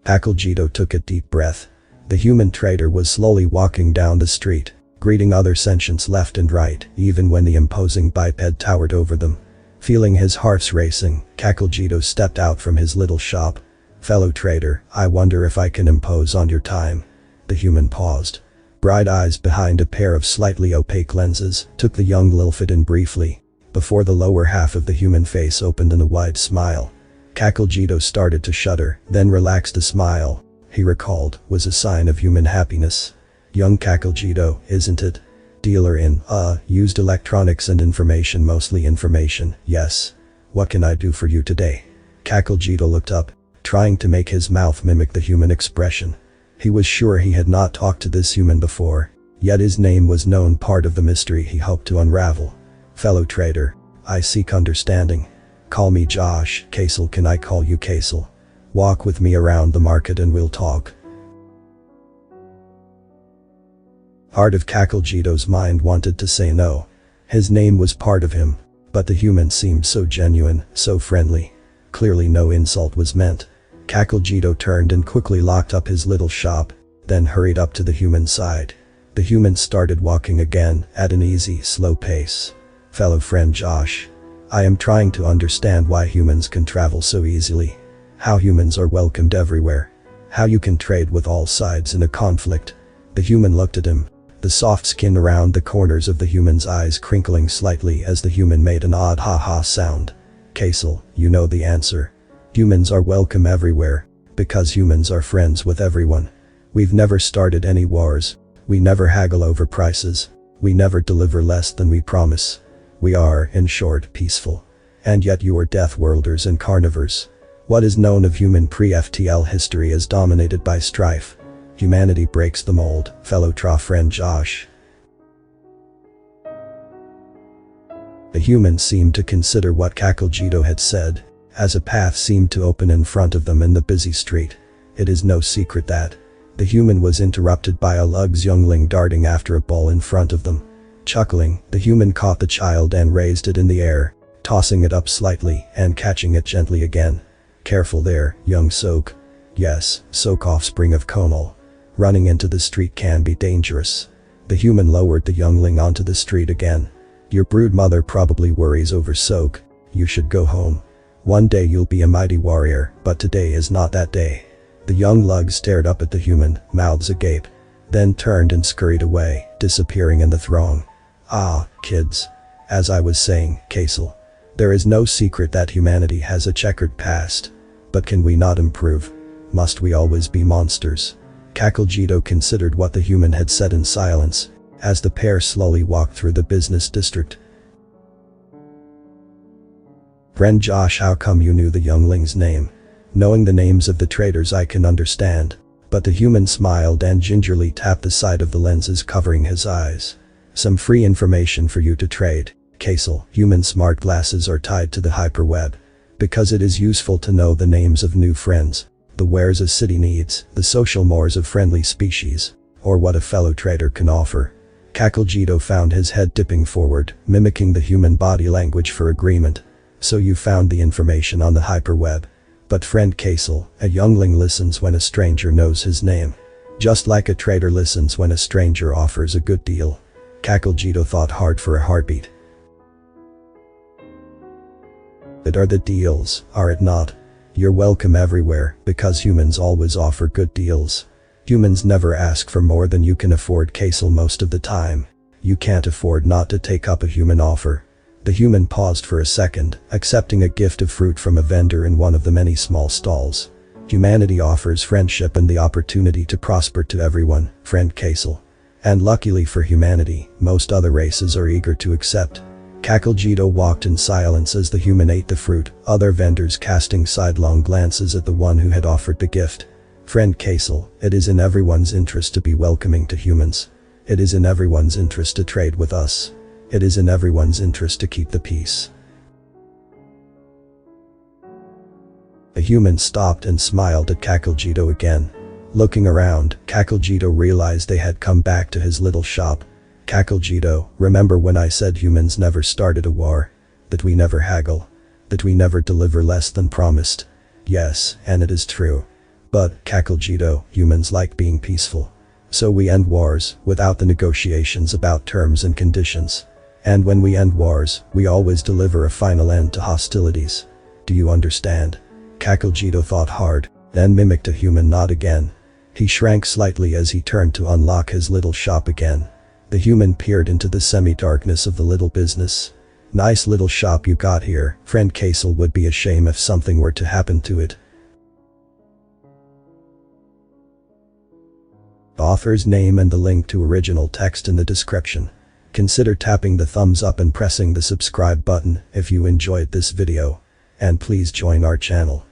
Akaljito took a deep breath. The human trader was slowly walking down the street, greeting other sentients left and right, even when the imposing biped towered over them. Feeling his heart racing, Akaljito stepped out from his little shop. "Fellow trader, I wonder if I can impose on your time." The human paused. Bright eyes behind a pair of slightly opaque lenses took the young Lilfit in briefly, before the lower half of the human face opened in a wide smile. Akaljito started to shudder, then relaxed. A smile, he recalled, was a sign of human happiness. "Young Akaljito, isn't it? Dealer in, used electronics and information, mostly information, yes. What can I do for you today?" Akaljito looked up, trying to make his mouth mimic the human expression. He was sure he had not talked to this human before, yet his name was known, part of the mystery he hoped to unravel. "Fellow trader, I seek understanding. Call me Josh, Kaisel. Can I call you Kaisel? Walk with me around the market and we'll talk." Part of Akaljito's mind wanted to say no. His name was part of him, but the human seemed so genuine, so friendly. Clearly no insult was meant. Akaljito turned and quickly locked up his little shop, then hurried up to the human's side. The human started walking again, at an easy, slow pace. "Fellow friend Josh, I am trying to understand why humans can travel so easily. How humans are welcomed everywhere. How you can trade with all sides in a conflict." The human looked at him, the soft skin around the corners of the human's eyes crinkling slightly as the human made an odd ha-ha sound. "Kaisel, you know the answer. Humans are welcome everywhere, because humans are friends with everyone. We've never started any wars. We never haggle over prices. We never deliver less than we promise. We are, in short, peaceful. And yet you are death worlders and carnivores. What is known of human pre-FTL history is dominated by strife. Humanity breaks the mold, fellow friend Josh." The human seemed to consider what Akaljito had said, as a path seemed to open in front of them in the busy street. It is no secret that the human was interrupted by a Lug's youngling darting after a ball in front of them. Chuckling, the human caught the child and raised it in the air, tossing it up slightly and catching it gently again. "Careful there, young Soak. Yes, Soak, offspring of Konal. Running into the street can be dangerous." The human lowered the youngling onto the street again. "Your brood mother probably worries over Soak. You should go home. One day you'll be a mighty warrior, but today is not that day." The young Lug stared up at the human, mouths agape, then turned and scurried away, disappearing in the throng. "Ah, kids. As I was saying, Kaisel, there is no secret that humanity has a checkered past. But can we not improve? Must we always be monsters?" Akaljito considered what the human had said in silence, as the pair slowly walked through the business district. "Friend Josh, how come you knew the youngling's name?" "Knowing the names of the traders I can understand." But the human smiled and gingerly tapped the side of the lenses covering his eyes. "Some free information for you to trade, Kaisel. Human smart glasses are tied to the hyperweb, because it is useful to know the names of new friends, the wares a city needs, the social mores of friendly species, or what a fellow trader can offer." Akaljito found his head dipping forward, mimicking the human body language for agreement. "So you found the information on the hyperweb. But friend Kaisel, a youngling listens when a stranger knows his name. Just like a trader listens when a stranger offers a good deal." Akaljito thought hard for a heartbeat. "It are the deals, are it not? You're welcome everywhere, because humans always offer good deals. Humans never ask for more than you can afford, Kaisel. Most of the time, you can't afford not to take up a human offer." The human paused for a second, accepting a gift of fruit from a vendor in one of the many small stalls. "Humanity offers friendship and the opportunity to prosper to everyone, friend Kaisel. And luckily for humanity, most other races are eager to accept." Akaljito walked in silence as the human ate the fruit, other vendors casting sidelong glances at the one who had offered the gift. "Friend Kaisel, it is in everyone's interest to be welcoming to humans. It is in everyone's interest to trade with us. It is in everyone's interest to keep the peace." The human stopped and smiled at Akaljito again. Looking around, Akaljito realized they had come back to his little shop. "Akaljito, remember when I said humans never started a war? That we never haggle? That we never deliver less than promised?" "Yes, and it is true. But, Kakeljito, humans like being peaceful. So we end wars, without the negotiations about terms and conditions. And when we end wars, we always deliver a final end to hostilities. Do you understand? Kakeljito thought hard, then mimicked a human nod again. He shrank slightly as he turned to unlock his little shop again. The human peered into the semi-darkness of the little business. Nice little shop you got here, friend Kasel. Would be a shame if something were to happen to it. Author's name and the link to original text in the description. Consider tapping the thumbs up and pressing the subscribe button if you enjoyed this video. And please join our channel.